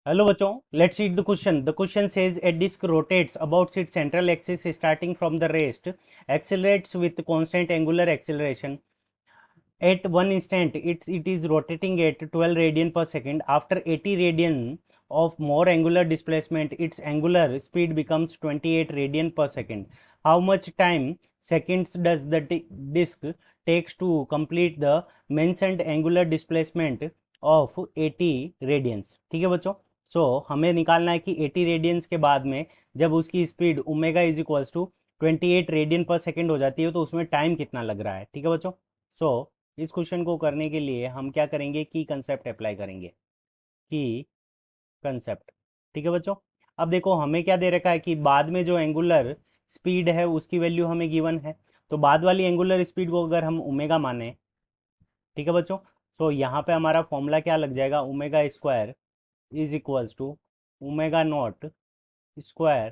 Hello बच्चों, let's read the question. The question says a disk rotates about its central axis starting from the rest, accelerates with constant angular acceleration. At one instant, it is rotating at 12 radian per second. After 80 radian of more angular displacement, its angular speed becomes 28 radian per second. How much time seconds does the disk takes to complete the mentioned angular displacement of 80 radians? ठीक है बच्चों, हमें निकालना है कि 80 radiance के बाद में जब उसकी speed omega is equals to 28 radian per second हो जाती है तो उसमें टाइम कितना लग रहा है। ठीक है बच्चों, सो इस क्वेश्चन को करने के लिए हम क्या करेंगे, की कंसेप्ट अप्लाई करेंगे। की कंसेप्ट, ठीक है बच्चों। अब देखो हमें क्या दे रखा है कि बाद में जो एंगुलर स्पीड है उसकी वैल्यू हमें गिवन है, तो बाद वाली एंगुलर स्पीड को अगर हम ओमेगा माने, ठीक है बच्चों, तो यहाँ पे हमारा फॉर्मूला क्या लग जाएगा, omega square is equals to omega naught square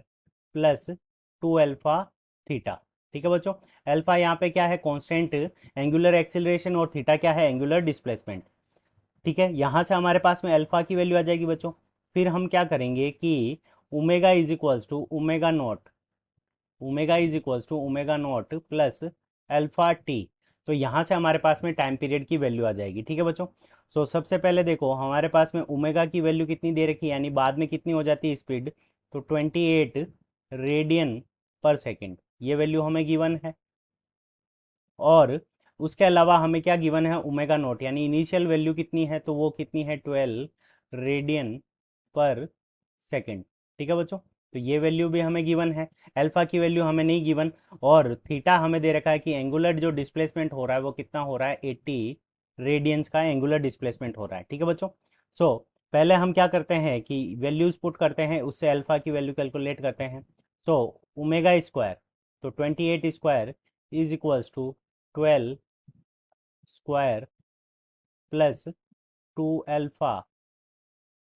plus 2 alpha theta. ठीक है बच्चों, अल्फा यहाँ पे क्या है, कांस्टेंट एंगुलर एक्सेलरेशन, और थीटा क्या है, एंगुलर डिस्प्लेसमेंट। ठीक है, यहाँ से हमारे पास में अल्फा की वैल्यू आ जाएगी बच्चों। फिर हम क्या करेंगे कि omega is equals to omega naught plus alpha t. तो यहाँ से हमारे पास में टाइम पीरियड की वैल्यू आ जाएगी। ठीक है बच्चों, सबसे पहले देखो हमारे पास में ओमेगा की वैल्यू कितनी दे रखी है, यानी बाद में कितनी हो जाती है स्पीड, तो 28 रेडियन पर सेकेंड, ये वैल्यू हमें गिवन है। और उसके अलावा हमें क्या गिवन है, ओमेगा नोट, यानी इनिशियल वैल्यू कितनी है, तो वो कितनी है 12 रेडियन पर सेकेंड। ठीक है बच्चों, तो ये वैल्यू भी हमें गिवन है। अल्फा की वैल्यू हमें नहीं गिवन, और थीटा हमें दे रखा है कि एंगुलर जो डिस्प्लेसमेंट हो रहा है वो कितना हो रहा है, 80 रेडियंस का एंगुलर डिस्प्लेसमेंट हो रहा है। ठीक है बच्चों, पहले हम क्या करते हैं कि वैल्यूज पुट करते हैं, उससे अल्फा की वैल्यू कैलकुलेट करते हैं। ओमेगा स्क्वायर, तो 28 square is equals to 12 square plus 2 alpha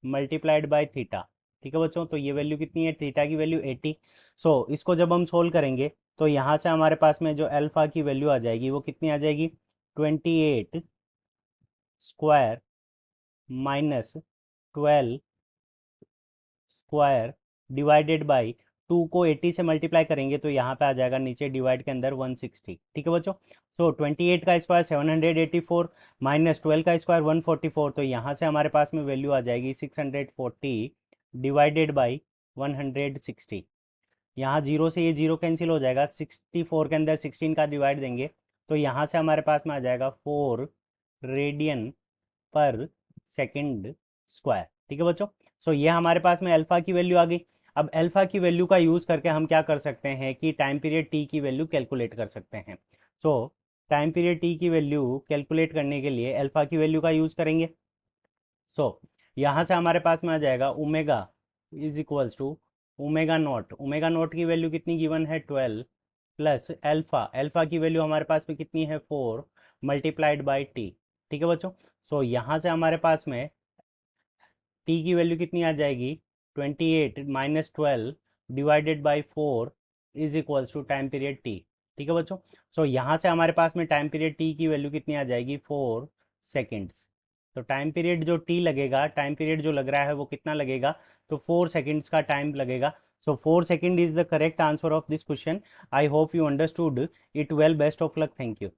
multiplied by theta. ठीक है बच्चों, तो ये वैल्यू कितनी है, थीटा की वैल्यू 80। इसको जब हम सोल्व करेंगे तो यहाँ से हमारे पास में जो अल्फा की वैल्यू आ जाएगी वो कितनी आ जाएगी, 28 square minus 12 square divided by 2 को 80 से मल्टीप्लाई करेंगे तो यहाँ पे आ जाएगा नीचे डिवाइड के अंदर 160। ठीक है बच्चों, 28 का स्क्वायर 784 माइनस 12 का स्क्वायर 144, तो यहाँ से हमारे पास में वैल्यू आ जाएगी 640 डिवाइडेड बाई 160। यहाँ जीरो से ये जीरो कैंसिल हो जाएगा, 64 के अंदर 16 का डिवाइड देंगे तो यहाँ से हमारे पास में आ जाएगा 4 रेडियन पर सेकेंड स्क्वायर। ठीक है बच्चों, ये हमारे पास में अल्फा की वैल्यू आ गई। अब अल्फा की वैल्यू का यूज करके हम क्या कर सकते हैं कि टाइम पीरियड टी की वैल्यू कैलकुलेट कर सकते हैं। टाइम पीरियड टी की वैल्यू कैलकुलेट करने के लिए अल्फा की वैल्यू का यूज करेंगे। यहाँ से हमारे पास में आ जाएगा omega is equals to omega naught की वैल्यू कितनी गिवन है, 12 प्लस अल्फा, अल्फा की वैल्यू हमारे पास में कितनी है, 4 मल्टीप्लाइड बाई टी। ठीक है बच्चों, यहाँ से हमारे पास में टी की वैल्यू कितनी आ जाएगी, 28 minus 12 divided by 4 is equals to time period t. ठीक है बच्चों, यहाँ से हमारे पास में टाइम पीरियड टी की वैल्यू कितनी आ जाएगी, 4 सेकेंड्स। तो टाइम पीरियड जो टी लगेगा, टाइम पीरियड जो लग रहा है वो कितना लगेगा, तो 4 सेकेंड्स का टाइम लगेगा। 4 second is the correct answer of this question. I hope you understood it well. Best of luck, thank you.